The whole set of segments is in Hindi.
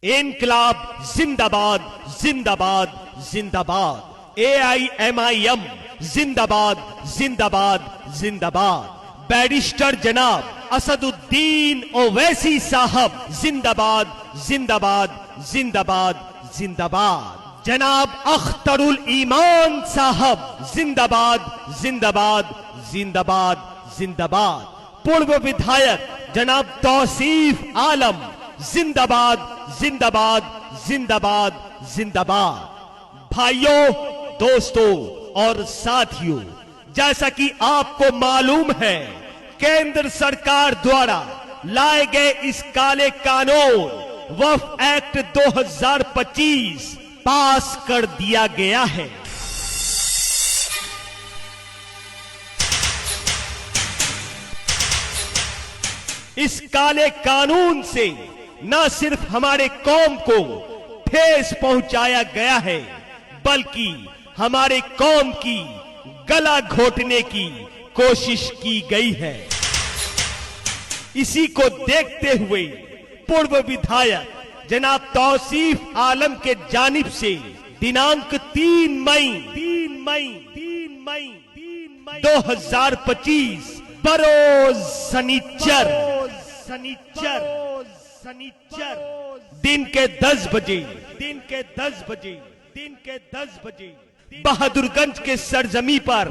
इनकलाब जिंदाबाद जिंदाबाद जिंदाबाद। AIMIM जिंदाबाद जिंदाबाद जिंदाबाद। बैरिस्टर जनाब असदुद्दीन ओवैसी साहब जिंदाबाद जिंदाबाद जिंदाबाद जिंदाबाद। जनाब अख्तरुल ईमान साहब जिंदाबाद जिंदाबाद जिंदाबाद जिंदाबाद। पूर्व विधायक जनाब तौसीफ आलम जिंदाबाद जिंदाबाद जिंदाबाद जिंदाबाद। भाइयों, दोस्तों और साथियों, जैसा कि आपको मालूम है, केंद्र सरकार द्वारा लाए गए इस काले कानून वक्फ एक्ट 2025 पास कर दिया गया है। इस काले कानून से न सिर्फ हमारे कौम को ठेस पहुंचाया गया है, बल्कि हमारे कौम की गला घोटने की कोशिश की गई है। इसी को देखते हुए पूर्व विधायक जनाब तौसीफ आलम के जानिब से दिनांक 3 मई 2025 बरोज शनिचर दिन के 10 बजे बहादुरगंज के सरजमी पर,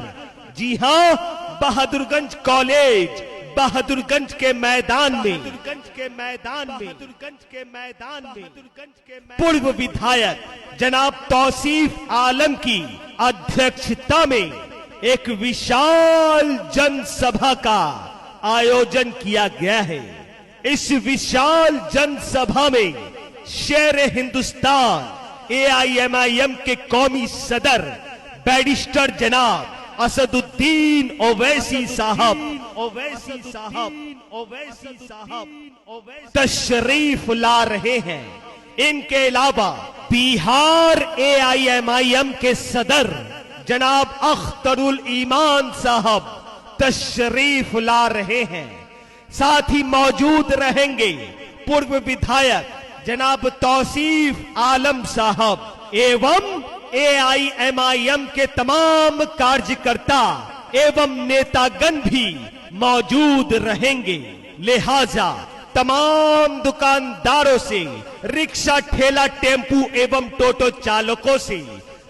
जी हां, बहादुरगंज कॉलेज, बहादुरगंज के मैदान में पूर्व विधायक जनाब तौसीफ आलम की अध्यक्षता में एक विशाल जनसभा का आयोजन किया गया है। इस विशाल जनसभा में शेर हिंदुस्तान AIMIM के कौमी सदर बैरिस्टर जनाब असदुद्दीन ओवैसी साहब तशरीफ ला रहे हैं। इनके अलावा बिहार AIMIM के सदर जनाब अख्तरुल ईमान साहब तशरीफ ला रहे हैं। साथ ही मौजूद रहेंगे पूर्व विधायक जनाब तौसीफ आलम साहब एवं AIMIM के तमाम कार्यकर्ता एवं नेतागण भी मौजूद रहेंगे। लिहाजा तमाम दुकानदारों से, रिक्शा, ठेला, टेम्पू एवं टोटो चालकों से,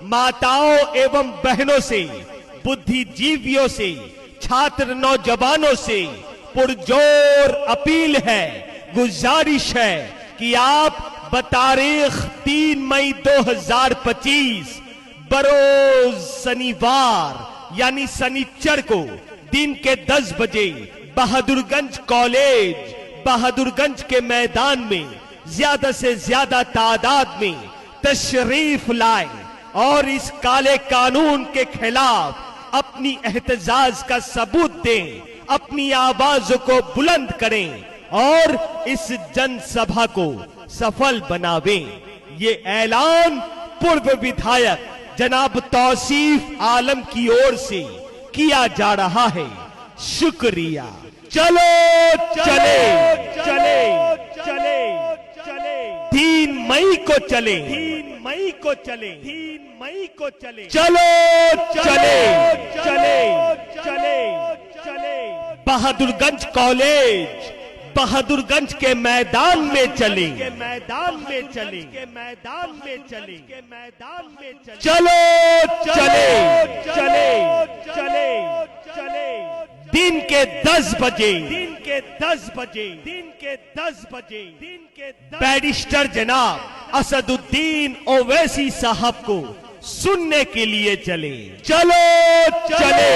माताओं एवं बहनों से, बुद्धिजीवियों से, छात्र नौजवानों से पुरजोर अपील है, गुजारिश है कि आप बतारीख 3 मई 2025 बरोज शनिवार यानी शनिचर को दिन के 10 बजे बहादुरगंज कॉलेज, बहादुरगंज के मैदान में ज्यादा से ज्यादा तादाद में तशरीफ लाए और इस काले कानून के खिलाफ अपनी एहतजाज का सबूत दें, अपनी आवाज को बुलंद करें और इस जनसभा को सफल बनावें। ये ऐलान पूर्व विधायक जनाब तौसीफ आलम की ओर से किया जा रहा है। शुक्रिया। चलो चले 3 मई को चले, 3 मई को चले, 3 मई को चले, चलो चले बहादुरगंज कॉलेज, बहादुरगंज के मैदान में चले, चलो चले दिन के 10 बजे बैरिस्टर जनाब असदुद्दीन ओवैसी साहब को सुनने के लिए चले। चलो चले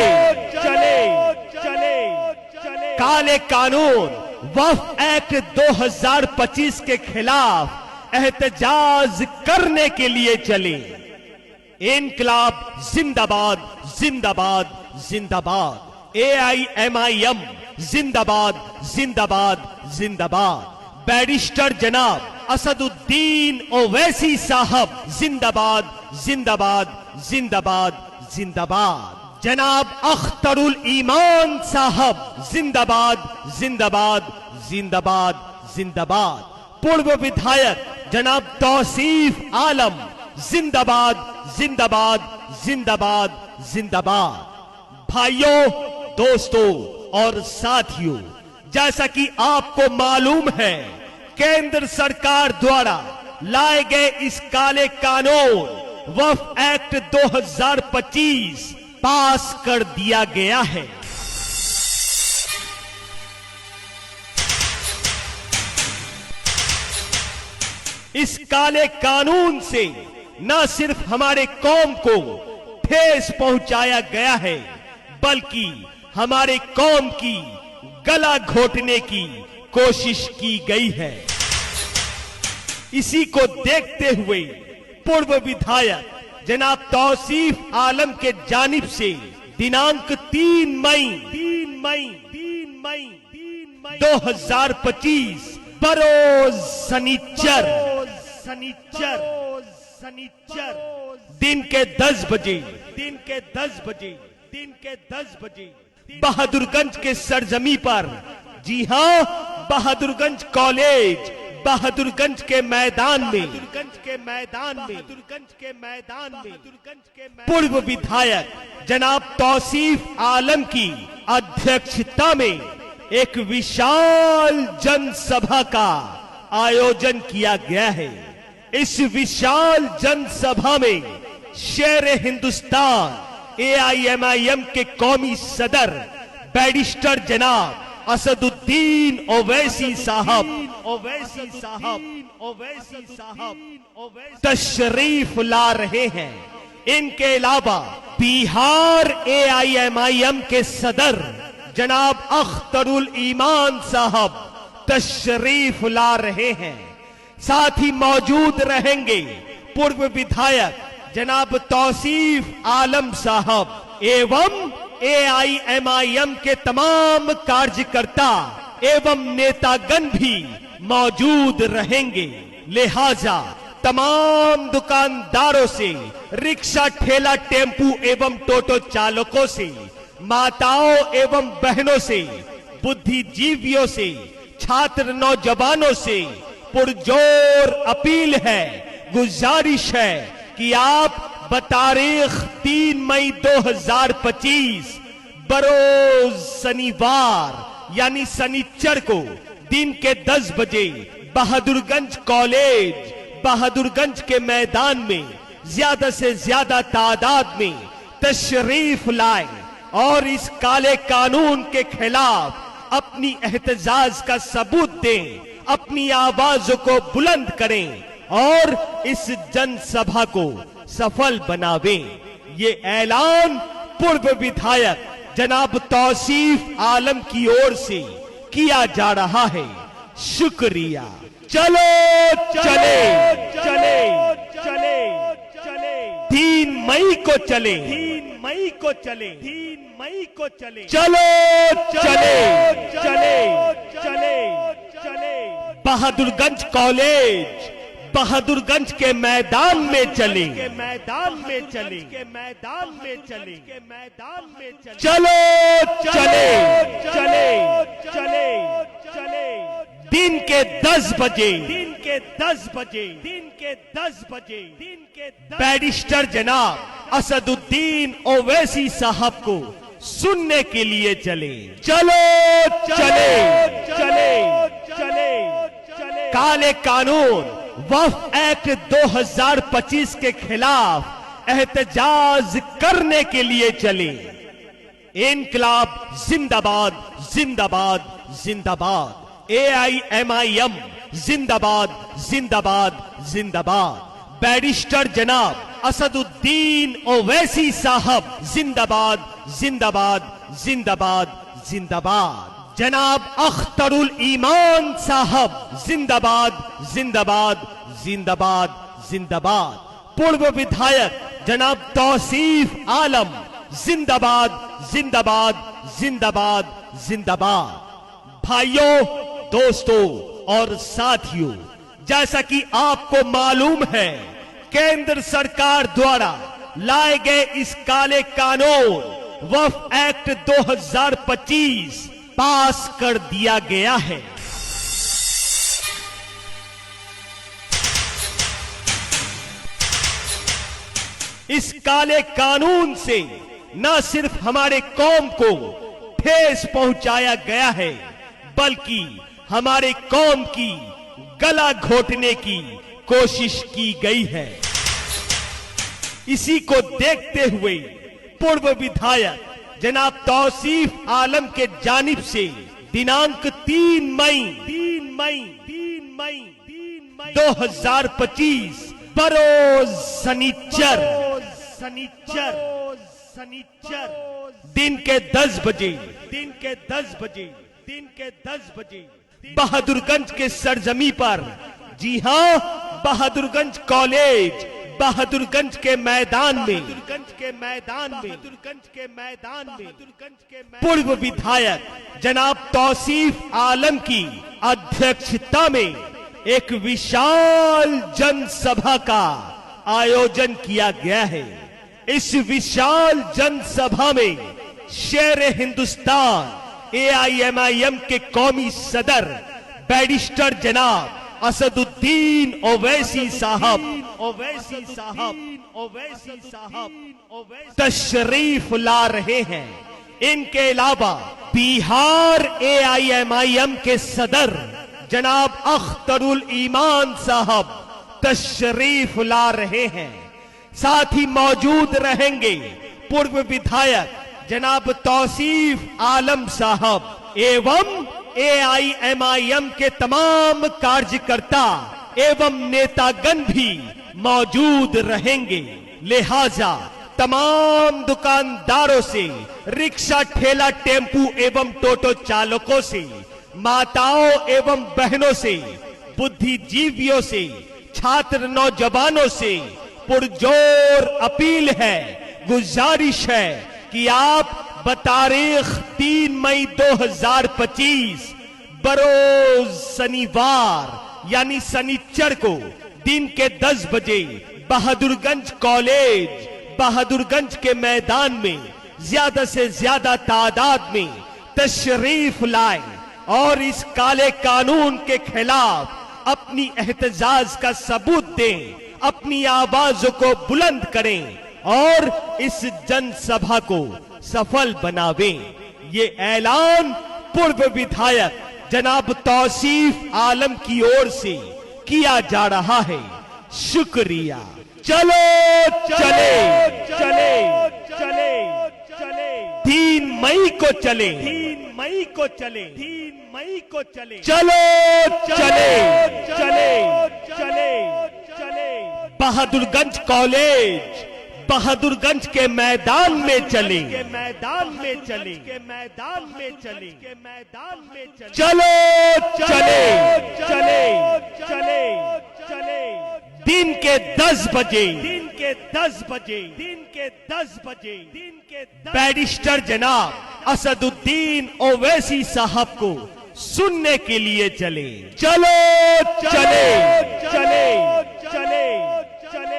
काले कानून वक्फ एक्ट 2025 के खिलाफ एहतजाज करने के लिए चले। इनकलाब जिंदाबाद जिंदाबाद जिंदाबाद। AIMIM जिंदाबाद जिंदाबाद जिंदाबाद। बैरिस्टर जनाब असदुद्दीन ओवैसी साहब जिंदाबाद जिंदाबाद जिंदाबाद जिंदाबाद। जनाब अख्तरुल ईमान साहब जिंदाबाद जिंदाबाद जिंदाबाद जिंदाबाद। पूर्व विधायक जनाब तौसीफ आलम, जिंदाबाद जिंदाबाद जिंदाबाद जिंदाबाद। भाइयों, दोस्तों और साथियों, जैसा कि आपको मालूम है, केंद्र सरकार द्वारा लाए गए इस काले कानून वक्फ एक्ट 2025 पास कर दिया गया है। इस काले कानून से न सिर्फ हमारे कौम को ठेस पहुंचाया गया है, बल्कि हमारे कौम की गला घोटने की कोशिश की गई है। इसी को देखते हुए पूर्व विधायक जनाब तौसीफ आलम के जानिब से दिनांक 3 मई 2025 बरोज शनिचर दिन के 10 बजे बहादुरगंज के सरजमी पर, जी हां, बहादुरगंज कॉलेज बहादुरगंज के मैदान में पूर्व विधायक जनाब तौसीफ आलम की अध्यक्षता में एक विशाल जनसभा का आयोजन किया गया है। इस विशाल जनसभा में शेर हिंदुस्तान AIMIM के कौमी सदर बैरिस्टर जनाब असदुद्दीन ओवैसी साहब तशरीफ ला रहे हैं। इनके अलावा बिहार AIMIM के सदर जनाब अख्तरुल ईमान साहब तशरीफ ला रहे हैं। साथ ही मौजूद रहेंगे पूर्व विधायक जनाब तौसीफ आलम साहब एवं AIMIM के तमाम कार्यकर्ता एवं नेतागण भी मौजूद रहेंगे। लिहाजा तमाम दुकानदारों से, रिक्शा, ठेला, टेम्पू एवं टोटो चालकों से, माताओं एवं बहनों से, बुद्धिजीवियों से, छात्र नौजवानों से पुरजोर अपील है, गुजारिश है कि आप बतारीख 3 मई 2025 बरोज शनिवार यानी शनिचर को दिन के 10 बजे बहादुरगंज कॉलेज बहादुरगंज के मैदान में ज्यादा से ज्यादा तादाद में तशरीफ लाए और इस काले कानून के खिलाफ अपनी एहतजाज का सबूत दें, अपनी आवाजों को बुलंद करें और इस जनसभा को सफल बनावें। ये ऐलान पूर्व विधायक जनाब तौसीफ आलम की ओर से किया जा रहा है। शुक्रिया। चलो चले 3 मई को चले चलो चले बहादुरगंज कॉलेज बहादुरगंज के मैदान में चले चलो चले दिन के 10 बजे बैरिस्टर जनाब असदुद्दीन ओवैसी साहब को सुनने के लिए चले। चलो चले काले कानून वक्फ एक्ट 2025 के खिलाफ एहतजाज करने के लिए चले। इनकलाब जिंदाबाद जिंदाबाद जिंदाबाद। AIMIM जिंदाबाद जिंदाबाद जिंदाबाद। बैरिस्टर जनाब असदुद्दीन ओवैसी साहब जिंदाबाद जिंदाबाद जिंदाबाद जिंदाबाद। जनाब अख्तरुल ईमान साहब जिंदाबाद जिंदाबाद जिंदाबाद जिंदाबाद। पूर्व विधायक जनाब तौसीफ आलम जिंदाबाद जिंदाबाद जिंदाबाद जिंदाबाद। भाइयों, दोस्तों और साथियों, जैसा कि आपको मालूम है, केंद्र सरकार द्वारा लाए गए इस काले कानून वक्फ एक्ट 2025 पास कर दिया गया है। इस काले कानून से न सिर्फ हमारे कौम को ठेस पहुंचाया गया है, बल्कि हमारे कौम की गला घोटने की कोशिश की गई है। इसी को देखते हुए पूर्व विधायक जनाब तौसीफ आलम के जानिब से दिनांक 3 मई 2025 बरोज सनीचर दिन के 10 बजे बहादुरगंज के सरजमी पर, जी हां, बहादुरगंज कॉलेज बहादुरगंज के मैदान में पूर्व विधायक जनाब तौसीफ आलम की अध्यक्षता में एक विशाल जनसभा का आयोजन किया गया है। इस विशाल जनसभा में शेर हिंदुस्तान AIMIM के कौमी सदर बैरिस्टर जनाब असदुद्दीन ओवैसी साहब तशरीफ ला रहे हैं। इनके अलावा बिहार AIMIM के सदर जनाब अख्तरुल ईमान साहब तशरीफ ला रहे हैं। साथ ही मौजूद रहेंगे पूर्व विधायक जनाब तौसीफ आलम साहब एवं AIMIM के तमाम कार्यकर्ता एवं नेतागण भी मौजूद रहेंगे। लिहाजा तमाम दुकानदारों से, रिक्शा, ठेला, टेम्पू एवं टोटो चालकों से, माताओं एवं बहनों से, बुद्धिजीवियों से, छात्र नौजवानों से पुरजोर अपील है, गुजारिश है कि आप बतारीख 3 मई 2025 बरोज शनिवार यानी शनिचर को दिन के 10 बजे बहादुरगंज कॉलेज बहादुरगंज के मैदान में ज्यादा से ज्यादा तादाद में तशरीफ लाएं और इस काले कानून के खिलाफ अपनी एहतजाज का सबूत दें, अपनी आवाजों को बुलंद करें और इस जनसभा को सफल बनावें। ये ऐलान पूर्व विधायक जनाब तौसीफ आलम की ओर से किया जा रहा है। शुक्रिया। चलो चले 3 मई को चले चलो बहादुरगंज कॉलेज बहादुरगंज के मैदान में चले दिन के 10 बजे बैरिस्टर जनाब असदुद्दीन ओवैसी साहब को सुनने के लिए चले।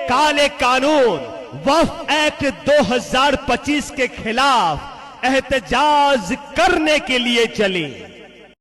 काले कानून वक्फ एक्ट 2025 के खिलाफ एहतजाज करने के लिए चले।